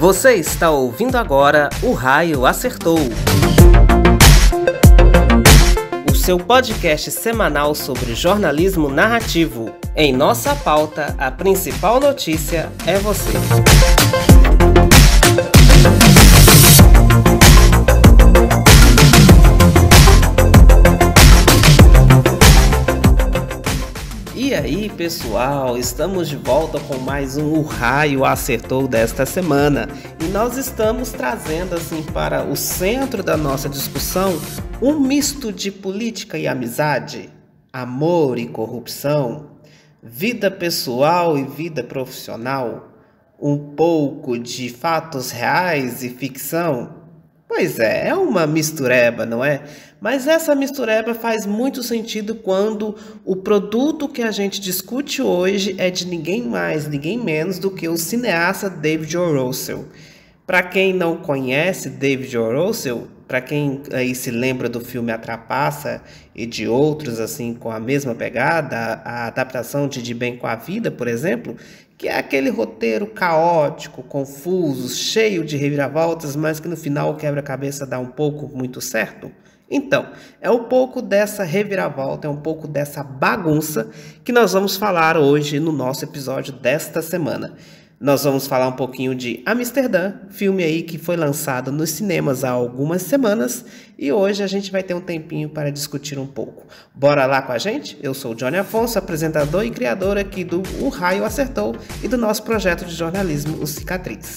Você está ouvindo agora O Raio Acertou, o seu podcast semanal sobre jornalismo narrativo. Em nossa pauta, a principal notícia é você. E aí, pessoal, estamos de volta com mais um O Raio Acertou desta semana. E nós estamos trazendo assim para o centro da nossa discussão um misto de política e amizade, amor e corrupção, vida pessoal e vida profissional, um pouco de fatos reais e ficção. Pois é uma mistureba, não é? Mas essa mistureba faz muito sentido quando o produto que a gente discute hoje é de ninguém mais, ninguém menos do que o cineasta David O. Russell. Para quem não conhece David O. Russell, para quem aí se lembra do filme A Trapaça e de outros assim com a mesma pegada, a adaptação de Bem com a Vida, por exemplo, que é aquele roteiro caótico, confuso, cheio de reviravoltas, mas que no final o quebra-cabeça dá um pouco muito certo. Então, é um pouco dessa reviravolta, é um pouco dessa bagunça que nós vamos falar hoje no nosso episódio desta semana. Nós vamos falar um pouquinho de Amsterdã, filme aí que foi lançado nos cinemas há algumas semanas e hoje a gente vai ter um tempinho para discutir um pouco. Bora lá com a gente? Eu sou o Johnny Afonso, apresentador e criador aqui do O Raio Acertou e do nosso projeto de jornalismo, o Cicatriz.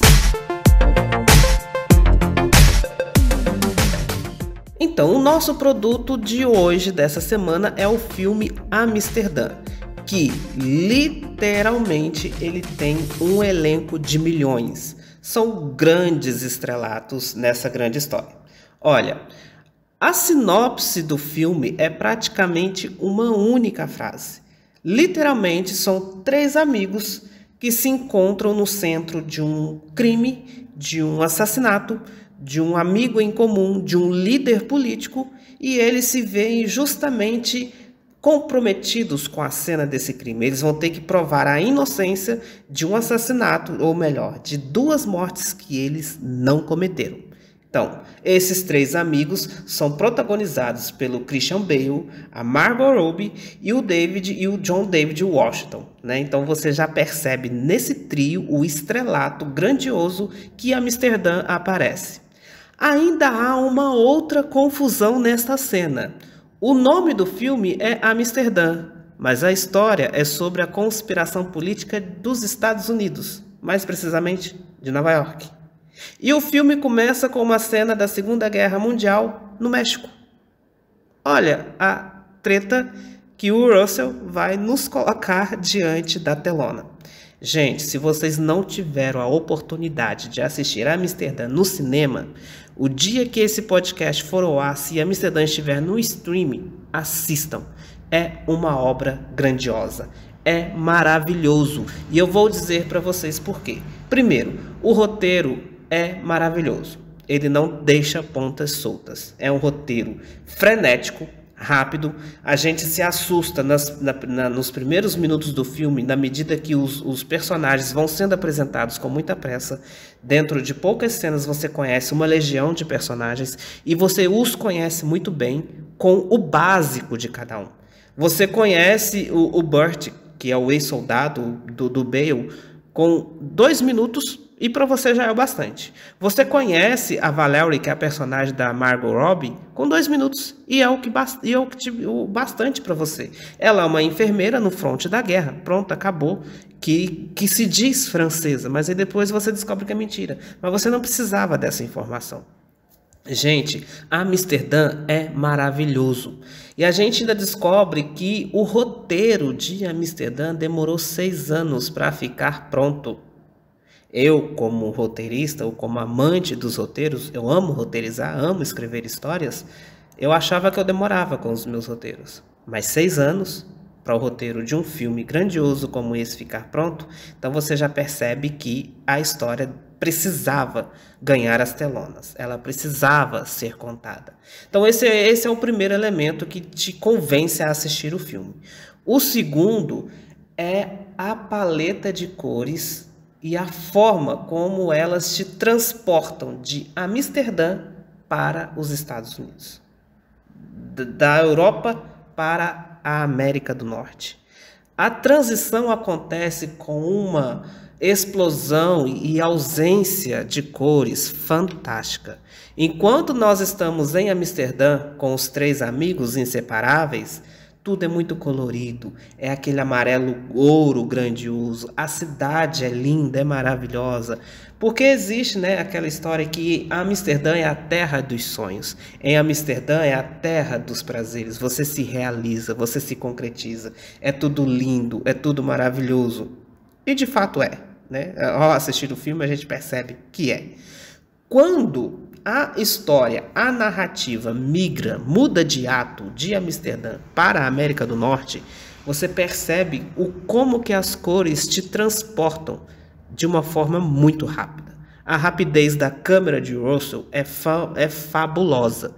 Então, o nosso produto de hoje, dessa semana, é o filme Amsterdã, que literalmente ele tem um elenco de milhões. São grandes estrelatos nessa grande história. Olha, a sinopse do filme é praticamente uma única frase. Literalmente são 3 amigos que se encontram no centro de um crime, de um assassinato, de um amigo em comum, de um líder político, e eles se veem justamente comprometidos com a cena desse crime. Eles vão ter que provar a inocência de um assassinato, ou melhor, de 2 mortes que eles não cometeram. Então, esses 3 amigos são protagonizados pelo Christian Bale, a Margot Robbie e o David e o John David Washington, né? Então você já percebe nesse trio o estrelato grandioso que Amsterdã aparece. Ainda há uma outra confusão nesta cena. O nome do filme é Amsterdã, mas a história é sobre a conspiração política dos Estados Unidos, mais precisamente de Nova York. E o filme começa com uma cena da Segunda Guerra Mundial no México. Olha a treta que o Russell vai nos colocar diante da telona. Gente, se vocês não tiveram a oportunidade de assistir Amsterdã no cinema, o dia que esse podcast for ao ar, se Amsterdã estiver no streaming, assistam. É uma obra grandiosa. É maravilhoso. E eu vou dizer para vocês por quê. Primeiro, o roteiro é maravilhoso. Ele não deixa pontas soltas. É um roteiro frenético, rápido. A gente se assusta nos primeiros minutos do filme, na medida que os personagens vão sendo apresentados com muita pressa. Dentro de poucas cenas você conhece uma legião de personagens e você os conhece muito bem com o básico de cada um. Você conhece o Burt, que é o ex-soldado do Bale, com 2 minutos e para você já é o bastante. Você conhece a Valerie, que é a personagem da Margot Robbie, com 2 minutos e é o bastante para você. Ela é uma enfermeira no fronte da guerra. Pronto, acabou. Que se diz francesa, mas aí depois você descobre que é mentira. Mas você não precisava dessa informação. Gente, Amsterdã é maravilhoso. E a gente ainda descobre que o roteiro de Amsterdã demorou 6 anos para ficar pronto. Eu, como roteirista ou como amante dos roteiros, eu amo roteirizar, amo escrever histórias, eu achava que eu demorava com os meus roteiros. Mas 6 anos para o roteiro de um filme grandioso como esse ficar pronto, então você já percebe que a história precisava ganhar as telonas, ela precisava ser contada. Então esse é o primeiro elemento que te convence a assistir o filme. O segundo é a paleta de cores e a forma como elas te transportam de Amsterdã para os Estados Unidos, da Europa para a América do Norte. A transição acontece com uma explosão e ausência de cores fantástica. Enquanto nós estamos em Amsterdã com os 3 amigos inseparáveis, tudo é muito colorido, é aquele amarelo ouro grandioso, a cidade é linda, é maravilhosa, porque existe, né, aquela história que Amsterdã é a terra dos sonhos, em Amsterdã é a terra dos prazeres, você se realiza, você se concretiza, é tudo lindo, é tudo maravilhoso, e de fato é, né? Ao assistir o filme a gente percebe que é. Quando a história, a narrativa muda de ato de Amsterdã para a América do Norte, você percebe como que as cores te transportam de uma forma muito rápida. A rapidez da câmera de Russell é fabulosa.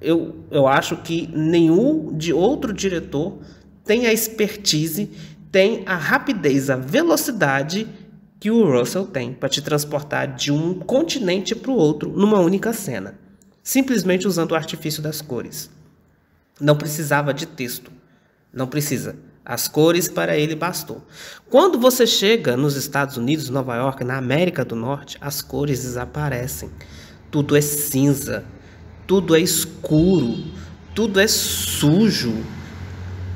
Eu acho que nenhum de outro diretor tem a expertise, tem a rapidez, a velocidade que o Russell tem para te transportar de um continente para o outro numa única cena, simplesmente usando o artifício das cores. Não precisava de texto, não precisa. As cores para ele bastou. Quando você chega nos Estados Unidos, Nova York, na América do Norte, as cores desaparecem. Tudo é cinza, tudo é escuro, tudo é sujo,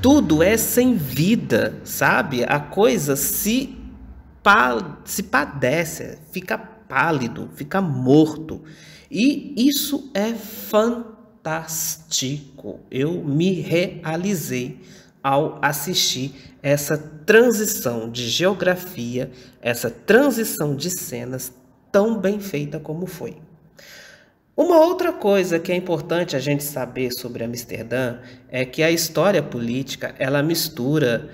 tudo é sem vida, sabe? A coisa se padece, fica pálido, fica morto. E isso é fantástico. Eu me realizei ao assistir essa transição de geografia, essa transição de cenas tão bem feita como foi. Uma outra coisa que é importante a gente saber sobre Amsterdã é que a história política ela mistura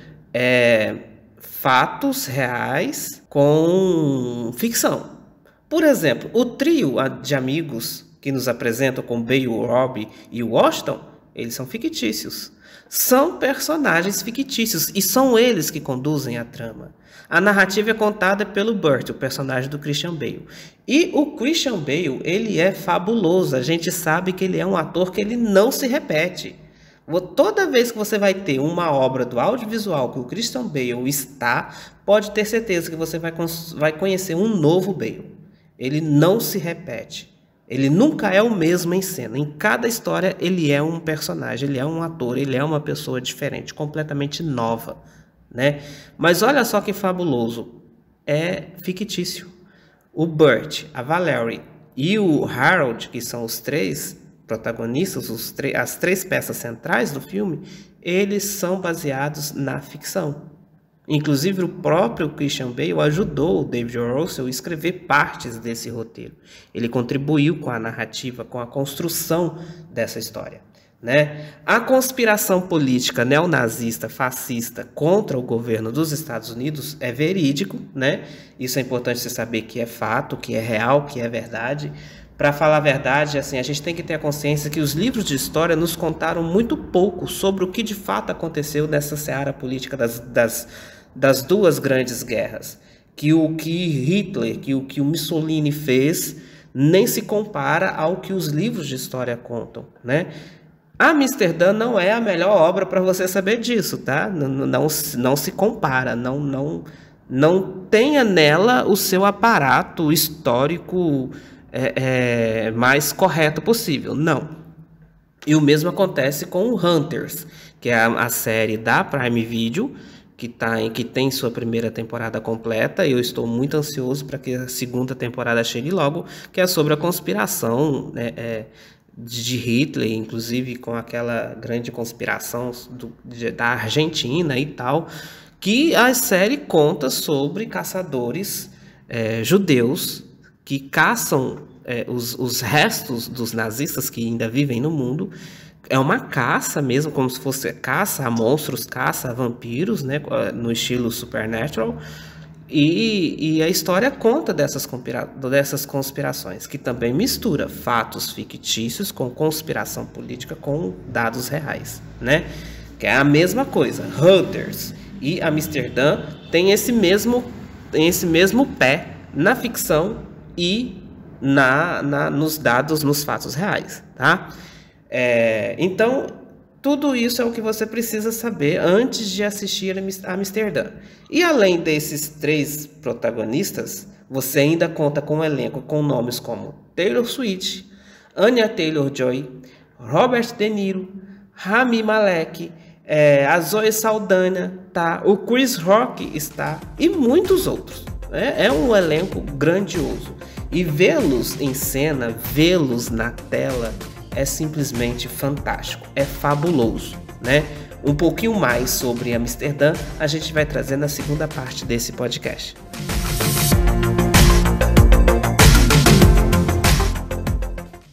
fatos reais com ficção. Por exemplo, o trio de amigos que nos apresentam com Bale, Robbie e Washington, eles são fictícios. São personagens fictícios e são eles que conduzem a trama. A narrativa é contada pelo Burt, o personagem do Christian Bale. E o Christian Bale, ele é fabuloso. A gente sabe que ele é um ator que ele não se repete. Toda vez que você vai ter uma obra do audiovisual que o Christian Bale está, pode ter certeza que você vai conhecer um novo Bale. Ele não se repete. Ele nunca é o mesmo em cena. Em cada história ele é um personagem, ele é um ator, ele é uma pessoa diferente, completamente nova, né? Mas olha só que fabuloso. É fictício. O Burt, a Valerie e o Harold, que são os 3 protagonistas, as 3 peças centrais do filme, eles são baseados na ficção. Inclusive, o próprio Christian Bale ajudou o David Russell a escrever partes desse roteiro. Ele contribuiu com a narrativa, com a construção dessa história, né? A conspiração política neonazista, fascista contra o governo dos Estados Unidos é verídico, né? Isso é importante você saber que é fato, que é real, que é verdade. Para falar a verdade, assim, a gente tem que ter a consciência que os livros de história nos contaram muito pouco sobre o que de fato aconteceu nessa seara política das 2 grandes guerras. Que o que Hitler, que o Mussolini fez, nem se compara ao que os livros de história contam, né? Amsterdã não é a melhor obra para você saber disso, tá? Não se compara, não tenha nela o seu aparato histórico mais correto possível, não. E o mesmo acontece com o Hunters, que é a série da Prime Video, que tem sua primeira temporada completa. Eu estou muito ansioso para que a segunda temporada chegue logo, que é sobre a conspiração, né, de Hitler, inclusive com aquela grande conspiração da Argentina e tal, que a série conta sobre caçadores judeus que caçam os restos dos nazistas que ainda vivem no mundo. É uma caça mesmo, como se fosse caça a monstros, caça a vampiros, né, no estilo Supernatural. E a história conta dessas conspirações, que também mistura fatos fictícios com conspiração política com dados reais, né? Que é a mesma coisa. Hunters e Amsterdã tem esse mesmo tem esse mesmo pé na ficção e nos dados, nos fatos reais, tá? Então, tudo isso é o que você precisa saber antes de assistir a Amsterdã. E além desses 3 protagonistas, você ainda conta com um elenco com nomes como Taylor Swift, Anya Taylor-Joy, Robert De Niro, Rami Malek, a Zoe Saldana, tá? O Chris Rock está e muitos outros. É um elenco grandioso. E vê-los em cena, vê-los na tela, é simplesmente fantástico, é fabuloso, né? Um pouquinho mais sobre Amsterdã a gente vai trazer na segunda parte desse podcast.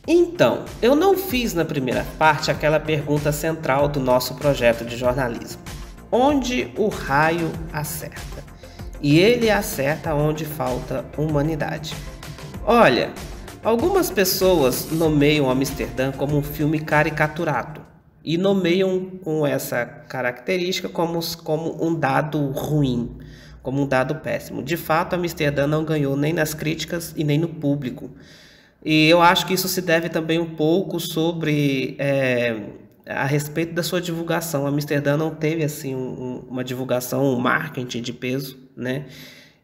Então, eu não fiz na primeira parte aquela pergunta central do nosso projeto de jornalismo. Onde o raio acerta? E ele acerta onde falta humanidade. Olha, algumas pessoas nomeiam Amsterdã como um filme caricaturado e nomeiam com essa característica como um dado ruim, como um dado péssimo. De fato, Amsterdã não ganhou nem nas críticas e nem no público. E eu acho que isso se deve também um pouco sobre a respeito da sua divulgação. Amsterdã não teve assim uma divulgação, um marketing de peso, né?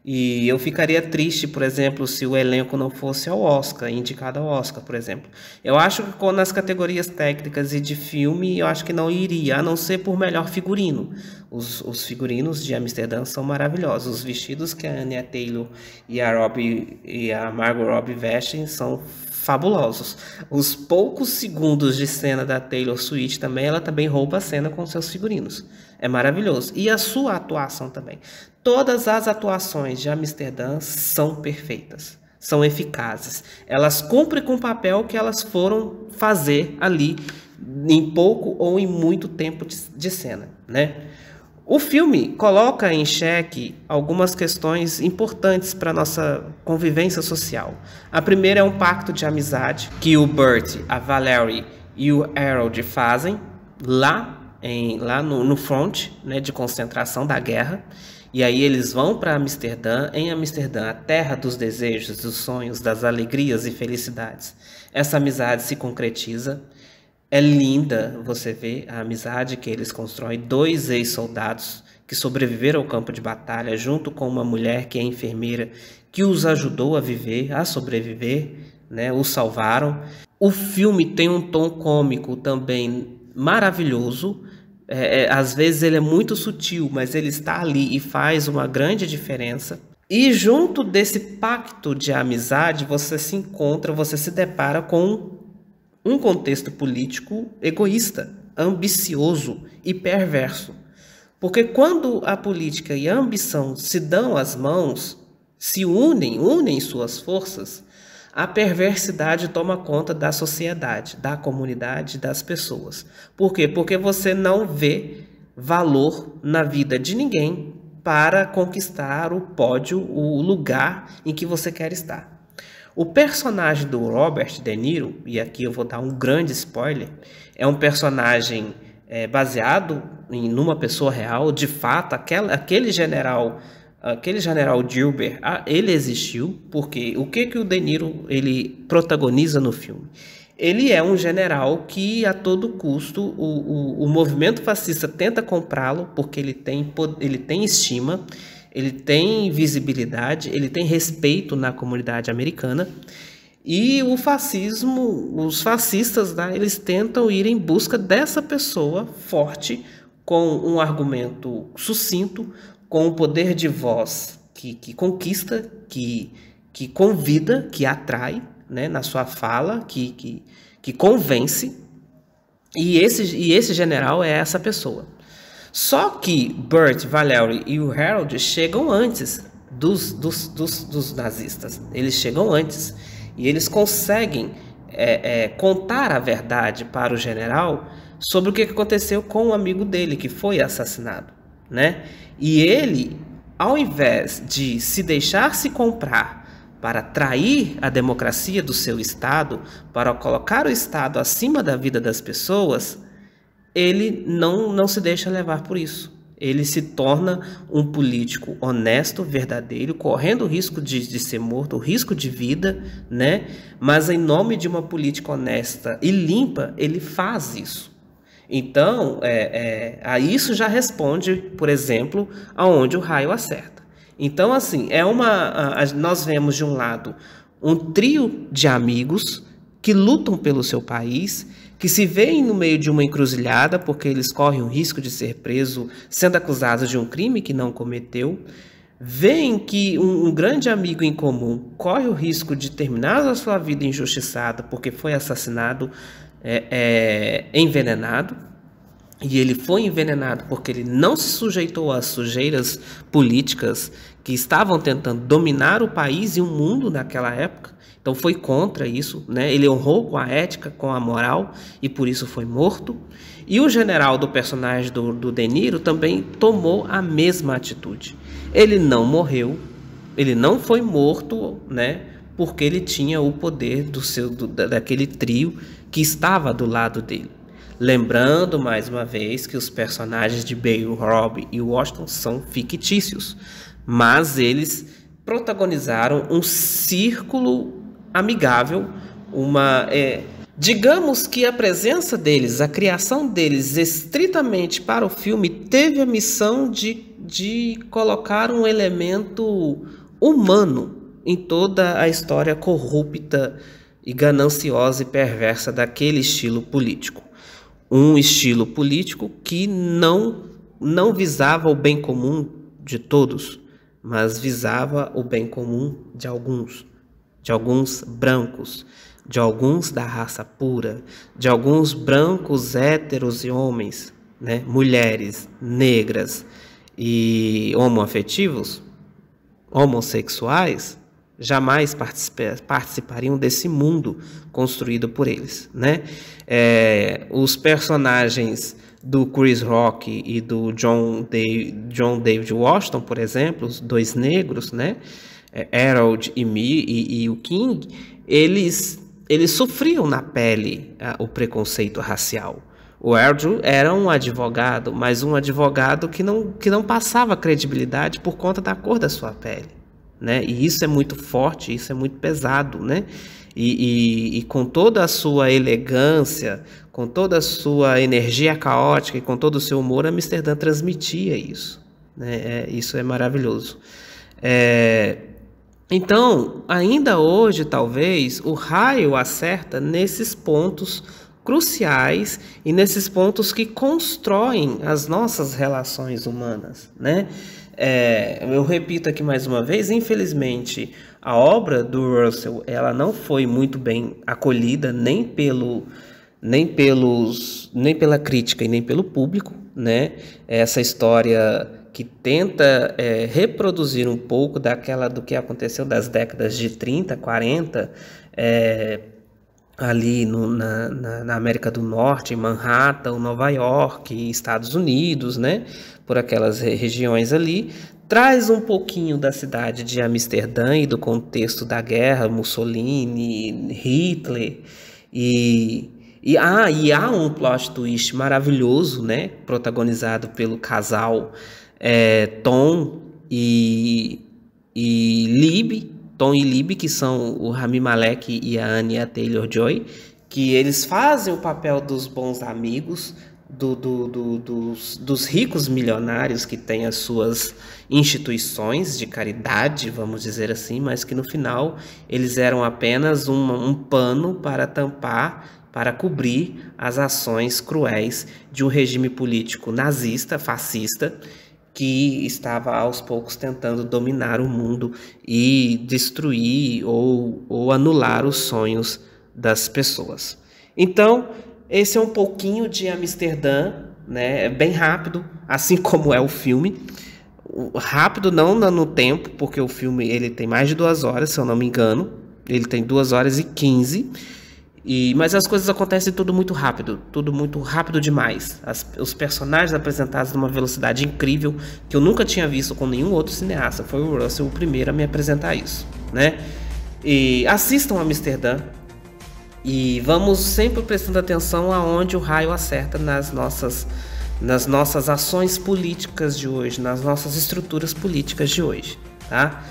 E eu ficaria triste, por exemplo, se o elenco não fosse ao Oscar, indicado ao Oscar, por exemplo. Eu acho que nas categorias técnicas e de filme, eu acho que não iria, a não ser por melhor figurino. Os figurinos de Amsterdã são maravilhosos. Os vestidos que a Anya Taylor e a Margot Robbie vestem são fabulosos. Os poucos segundos de cena da Taylor Swift também, ela também rouba a cena com seus figurinos. É maravilhoso. E a sua atuação também. Todas as atuações de Amsterdã são perfeitas, são eficazes. Elas cumprem com o papel que elas foram fazer ali em pouco ou em muito tempo de cena, né? O filme coloca em xeque algumas questões importantes para a nossa convivência social. A primeira é um pacto de amizade que o Burt, a Valerie e o Harold fazem lá no front, né, de concentração da guerra. E aí eles vão para Amsterdã, em Amsterdã, a terra dos desejos, dos sonhos, das alegrias e felicidades. Essa amizade se concretiza. É linda você ver a amizade que eles constroem. 2 ex-soldados que sobreviveram ao campo de batalha, junto com uma mulher que é enfermeira, que os ajudou a viver, a sobreviver, né? Os salvaram. O filme tem um tom cômico também maravilhoso. Às vezes ele é muito sutil, mas ele está ali e faz uma grande diferença. E junto desse pacto de amizade, você se depara com um contexto político egoísta, ambicioso e perverso. Porque quando a política e a ambição se dão as mãos, se unem suas forças, a perversidade toma conta da sociedade, da comunidade, das pessoas. Por quê? Porque você não vê valor na vida de ninguém para conquistar o pódio, o lugar em que você quer estar. O personagem do Robert De Niro, e aqui eu vou dar um grande spoiler, é um personagem baseado numa pessoa real. De fato, aquele general Gilbert, ele existiu, porque o que o De Niro ele protagoniza no filme? Ele é um general que a todo custo o movimento fascista tenta comprá-lo, porque ele tem estima, ele tem visibilidade, ele tem respeito na comunidade americana. E os fascistas, né, eles tentam ir em busca dessa pessoa forte, com um argumento sucinto, com um poder de voz que conquista, que convida, que atrai, né, na sua fala, que convence. E esse general é essa pessoa. Só que Burt, Valerie e o Harold chegam antes dos nazistas. Eles chegam antes. E eles conseguem contar a verdade para o general sobre o que aconteceu com um amigo dele que foi assassinado, né? E ele, ao invés de se deixar se comprar para trair a democracia do seu Estado, para colocar o Estado acima da vida das pessoas, ele não se deixa levar por isso. Ele se torna um político honesto, verdadeiro, correndo o risco de ser morto, o risco de vida, né? Mas em nome de uma política honesta e limpa, ele faz isso. Então, a isso já responde, por exemplo, aonde o raio acerta. Então, assim, nós vemos de um lado um trio de amigos que lutam pelo seu país, que se veem no meio de uma encruzilhada porque eles correm o risco de ser preso sendo acusados de um crime que não cometeu, veem que um grande amigo em comum corre o risco de terminar a sua vida injustiçada porque foi assassinado, envenenado, e ele foi envenenado porque ele não se sujeitou às sujeiras políticas que estavam tentando dominar o país e o mundo naquela época. Então foi contra isso, né? Ele honrou com a ética, com a moral, e por isso foi morto. E o general do personagem do De Niro também tomou a mesma atitude. Ele não morreu, ele não foi morto, né? Porque ele tinha o poder daquele trio que estava do lado dele. Lembrando mais uma vez que os personagens de Bale, Robbie e Washington são fictícios, mas eles protagonizaram um círculo amigável, digamos que a presença deles, a criação deles estritamente para o filme teve a missão de colocar um elemento humano em toda a história corrupta e gananciosa e perversa daquele estilo político. Um estilo político que não visava o bem comum de todos, mas visava o bem comum de alguns brancos, de alguns da raça pura, de alguns brancos héteros e homens, né? Mulheres, negras e homossexuais, jamais participariam desse mundo construído por eles, né? Os personagens do Chris Rock e do John David Washington, por exemplo, os dois negros, né? Harold e o King, eles sofriam na pele o preconceito racial. O Harold era um advogado, mas um advogado que não passava credibilidade por conta da cor da sua pele, né? E isso é muito forte, isso é muito pesado, né? E com toda a sua elegância, com toda a sua energia caótica e com todo o seu humor, Amsterdã transmitia isso, né? Isso é maravilhoso. Então, ainda hoje, talvez, o raio acerta nesses pontos cruciais e nesses pontos que constroem as nossas relações humanas, né? Eu repito aqui mais uma vez, infelizmente, a obra do Russell, ela não foi muito bem acolhida nem pela crítica e nem pelo público, né? Essa história que tenta reproduzir um pouco do que aconteceu das décadas de 30, 40, ali na América do Norte, em Manhattan, Nova York, Estados Unidos, né? Por aquelas regiões ali, traz um pouquinho da cidade de Amsterdã e do contexto da guerra, Mussolini, Hitler, e há um plot twist maravilhoso, né? Protagonizado pelo casal Tom e Libby, que são o Rami Malek e a Anya Taylor-Joy, que eles fazem o papel dos bons amigos, dos ricos milionários que têm as suas instituições de caridade, vamos dizer assim, mas que no final eles eram apenas um pano para tampar, para cobrir as ações cruéis de um regime político nazista, fascista, que estava aos poucos tentando dominar o mundo e destruir ou anular os sonhos das pessoas. Então, esse é um pouquinho de Amsterdã, né? É bem rápido, assim como é o filme. Rápido não no tempo, porque o filme ele tem mais de 2 horas, se eu não me engano. Ele tem 2 horas e 15. Mas as coisas acontecem tudo muito rápido demais. Os personagens apresentados numa velocidade incrível que eu nunca tinha visto com nenhum outro cineasta. Foi o Russell o primeiro a me apresentar isso, né? E assistam Amsterdã e vamos sempre prestando atenção aonde o raio acerta nas nas nossas ações políticas de hoje, nas nossas estruturas políticas de hoje, tá?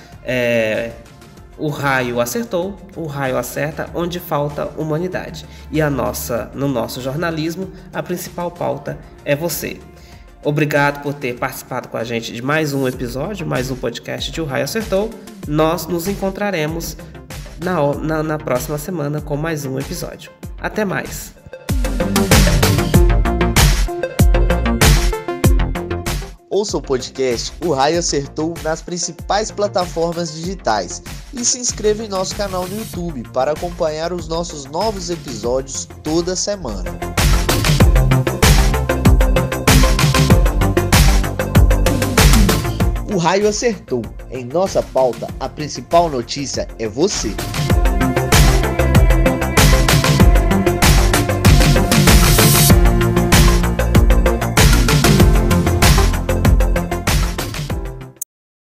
O raio acertou, o raio acerta onde falta humanidade. E no nosso jornalismo, a principal pauta é você. Obrigado por ter participado com a gente de mais um episódio, mais um podcast de O Raio Acertou. Nós nos encontraremos na próxima semana com mais um episódio. Até mais! Ouça o podcast O Raio Acertou nas principais plataformas digitais e se inscreva em nosso canal no YouTube para acompanhar os nossos novos episódios toda semana. O Raio Acertou. Em nossa pauta, a principal notícia é você.